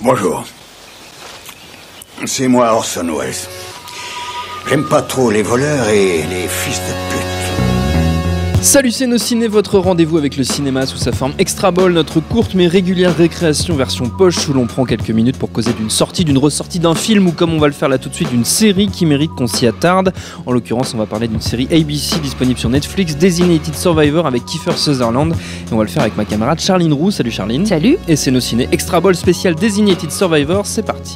Bonjour. C'est moi Orson Welles. J'aime pas trop les voleurs et les fils de pute. Salut, c'est Nos Ciné, votre rendez-vous avec le cinéma sous sa forme Extra Ball, notre courte mais régulière récréation version poche où l'on prend quelques minutes pour causer d'une sortie, d'une ressortie d'un film ou comme on va le faire là tout de suite, d'une série qui mérite qu'on s'y attarde. En l'occurrence, on va parler d'une série ABC disponible sur Netflix, Designated Survivor avec Kiefer Sutherland. Et on va le faire avec ma camarade Charline Roux. Salut Charline. Salut. Et c'est Nos Ciné Extra Ball spécial Designated Survivor, c'est parti.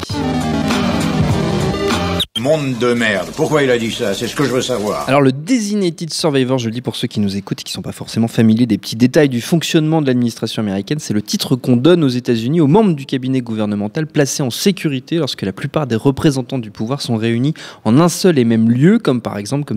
Monde de merde. Pourquoi il a dit ça? C'est ce que je veux savoir. Alors le Designated Survivor, je le dis pour ceux qui nous écoutent et qui ne sont pas forcément familiers des petits détails du fonctionnement de l'administration américaine, c'est le titre qu'on donne aux États-Unis aux membres du cabinet gouvernemental placés en sécurité lorsque la plupart des représentants du pouvoir sont réunis en un seul et même lieu, comme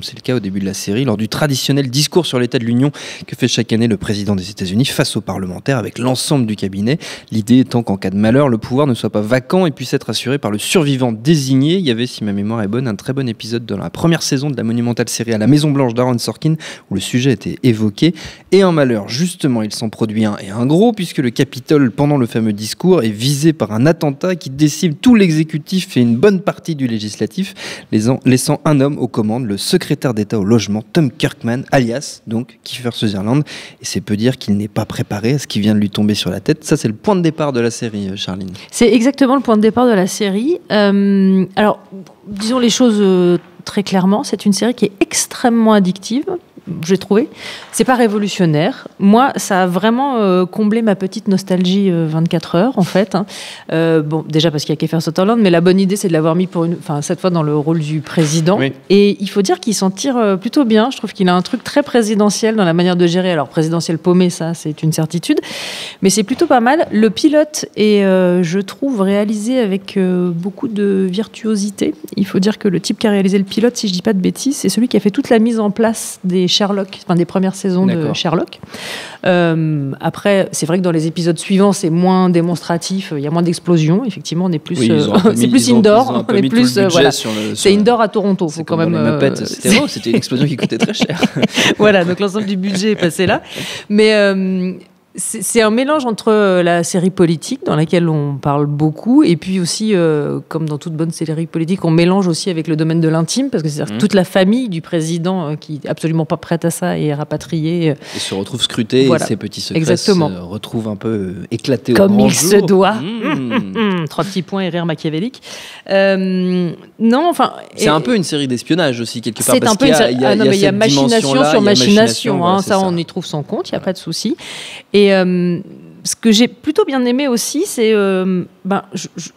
c'est le cas au début de la série, lors du traditionnel discours sur l'état de l'Union que fait chaque année le président des États-Unis face aux parlementaires avec l'ensemble du cabinet. L'idée étant qu'en cas de malheur, le pouvoir ne soit pas vacant et puisse être assuré par le survivant désigné. Il y avait, si ma mémoire est bonne, un très bon épisode dans la première saison de la monumentale série à la Maison Blanche d'Aaron Sorkin où le sujet était évoqué. Et un malheur, justement, il s'en produit un et un gros, puisque le Capitole, pendant le fameux discours, est visé par un attentat qui décime tout l'exécutif et une bonne partie du législatif, laissant un homme aux commandes, le secrétaire d'État au logement, Tom Kirkman, alias donc Kiefer Sutherland. Et c'est peu dire qu'il n'est pas préparé à ce qui vient de lui tomber sur la tête. Ça, c'est le point de départ de la série, Charline. C'est exactement le point de départ de la série. Alors, disons les choses très clairement, c'est une série qui est extrêmement addictive, j'ai trouvé. C'est pas révolutionnaire. Moi, ça a vraiment comblé ma petite nostalgie 24 heures, en fait. Bon, déjà parce qu'il y a Kiefer Sutherland, mais la bonne idée, c'est de l'avoir mis cette fois dans le rôle du président. Oui. Et il faut dire qu'il s'en tire plutôt bien. Je trouve qu'il a un truc très présidentiel dans la manière de gérer. Alors, présidentiel paumé, ça, c'est une certitude. Mais c'est plutôt pas mal. Le pilote est, je trouve, réalisé avec beaucoup de virtuosité. Il faut dire que le type qui a réalisé le pilote, si je dis pas de bêtises, c'est celui qui a fait toute la mise en place des Sherlock, des premières saisons de Sherlock. Après, c'est vrai que dans les épisodes suivants, c'est moins démonstratif, il y a moins d'explosions. Effectivement, on est plus, c'est plus indoor. On est plus, voilà. C'est indoor à Toronto. Faut quand même. C'était une explosion qui coûtait très cher. Voilà, donc l'ensemble du budget est passé là. Mais c'est un mélange entre la série politique, dans laquelle on parle beaucoup, et puis aussi, comme dans toute bonne série politique, on mélange aussi avec le domaine de l'intime, parce que c'est toute la famille du président qui n'est absolument pas prête à ça et est rapatriée. Et se retrouve scrutée, voilà. Et ses petits secrets se retrouvent un peu éclatés au comme grand il jour. se doit. 3 petits points et rire machiavélique. Non, enfin... C'est un peu une série d'espionnage aussi, quelque part. C'est un peu il y a machination sur machination. Ça, on y trouve son compte, il n'y a pas de souci. Et ce que j'ai plutôt bien aimé aussi, c'est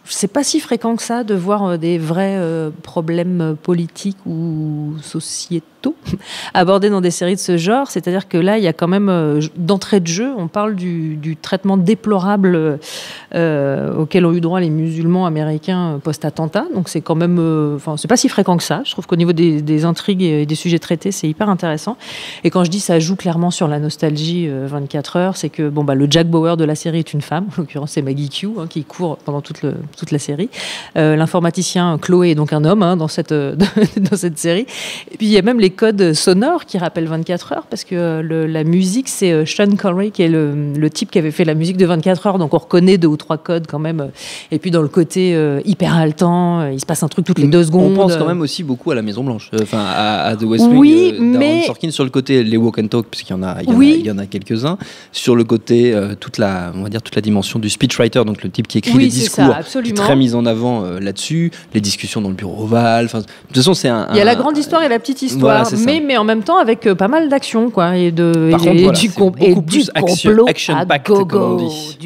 c'est pas si fréquent que ça de voir des vrais problèmes politiques ou sociétaux abordés dans des séries de ce genre. C'est-à-dire que là, il y a quand même, d'entrée de jeu, on parle du traitement déplorable auquel ont eu droit les musulmans américains post-attentat. Donc c'est quand même, c'est pas si fréquent que ça. Je trouve qu'au niveau des intrigues et des sujets traités, c'est hyper intéressant. Et quand je dis ça joue clairement sur la nostalgie 24 heures, c'est que le Jack Bauer de la série est une femme. En l'occurrence, c'est Maggie Q qui court pendant toute la série. L'informaticien Chloé est donc un homme dans cette série. Et puis il y a même les codes sonores qui rappellent 24 heures, parce que la musique, c'est Sean Connery qui est le type qui avait fait la musique de 24 heures, donc on reconnaît 2 ou 3 codes quand même. Et puis dans le côté hyper haletant, il se passe un truc toutes les 2 secondes. On pense quand même aussi beaucoup à la Maison Blanche, à The West Wing, d'Aaron Sorkin, sur le côté les walk and talk, puisqu'il y en a quelques-uns, sur le côté toute la dimension du speechwriter, donc le type qui écrit les discours, qui est très mis en avant là-dessus, les discussions dans le bureau ovale. De toute façon, il y a la grande histoire et la petite histoire, voilà, mais en même temps avec pas mal d'action, quoi, du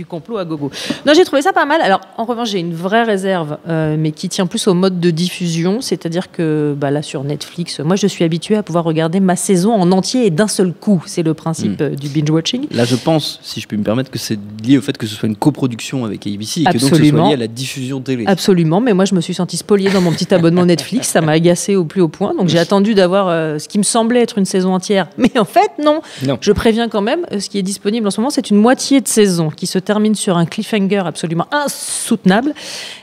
complot à gogo. Non, j'ai trouvé ça pas mal. Alors, en revanche, j'ai une vraie réserve, mais qui tient plus au mode de diffusion, c'est-à-dire que là sur Netflix, moi je suis habituée à pouvoir regarder ma saison en entier et d'un seul coup. C'est le principe du binge-watching. Là, je pense, si je puis me permettre, que c'est lié au fait que ce soit une coproduction avec ABC et que donc ce soit lié à la diffusion télé. Absolument, mais moi je me suis sentie spoliée dans mon petit abonnement Netflix, ça m'a agacée au plus haut point, donc j'ai attendu d'avoir ce qui me semblait être une saison entière, mais en fait non. Je préviens quand même, ce qui est disponible en ce moment, c'est une moitié de saison qui se termine sur un cliffhanger absolument insoutenable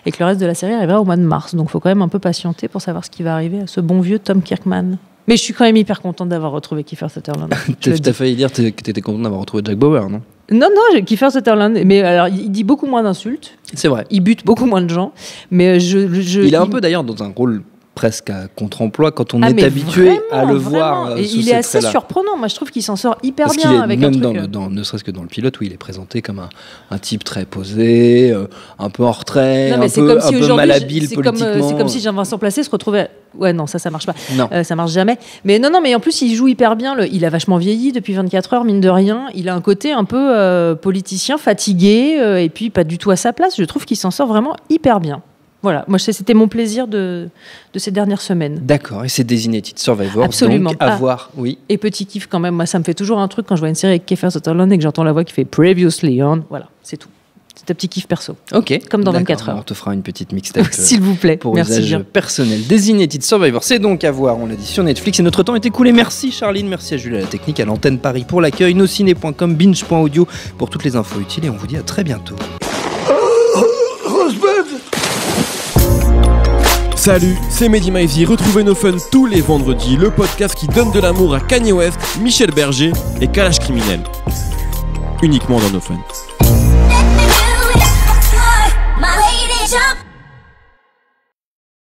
et que le reste de la série arrivera au mois de mars, donc il faut quand même un peu patienter pour savoir ce qui va arriver à ce bon vieux Tom Kirkman. Mais je suis quand même hyper contente d'avoir retrouvé Kiefer Sutherland. T'as failli dire que t'étais contente d'avoir retrouvé Jack Bauer, non ? Non, Kiefer Sutherland. Mais alors, il dit beaucoup moins d'insultes. C'est vrai. Il bute beaucoup moins de gens. Mais il est un peu d'ailleurs dans un rôle presque à contre-emploi quand on est habitué à le voir. Et il est assez surprenant. Moi, je trouve qu'il s'en sort hyper bien avec même un truc. ne serait-ce que dans le pilote où il est présenté comme un type très posé, un peu en retrait, un peu malhabile politiquement. C'est comme si Jean-Vincent Placé se retrouvait. Ouais, non, ça marche pas. Non. Ça marche jamais. Mais non, mais en plus, il joue hyper bien. Il a vachement vieilli depuis 24 heures, mine de rien. Il a un côté un peu politicien, fatigué, et puis pas du tout à sa place. Je trouve qu'il s'en sort vraiment hyper bien. Voilà, moi c'était mon plaisir de ces dernières semaines. D'accord, et c'est Designated Survivor, absolument. Donc à voir, oui. Et petit kiff quand même, moi ça me fait toujours un truc quand je vois une série avec Kiefer Sutherland et que j'entends la voix qui fait Previously on, voilà, c'est tout. C'est un petit kiff perso. Ok. Comme dans 24 heures. On te fera une petite mixtape. S'il vous plaît, pour merci usage bien. personnel. Designated Survivor, c'est donc à voir, on l'a dit, sur Netflix et notre temps est écoulé. Merci Charline, merci à Julie à la technique, à l'antenne Paris pour l'accueil, nosciné.com, binge.audio pour toutes les infos utiles et on vous dit à très bientôt. Salut, c'est Mehdi Maizy, retrouvez No Fun tous les vendredis, le podcast qui donne de l'amour à Kanye West, Michel Berger et Kalash Criminel. Uniquement dans No Fun.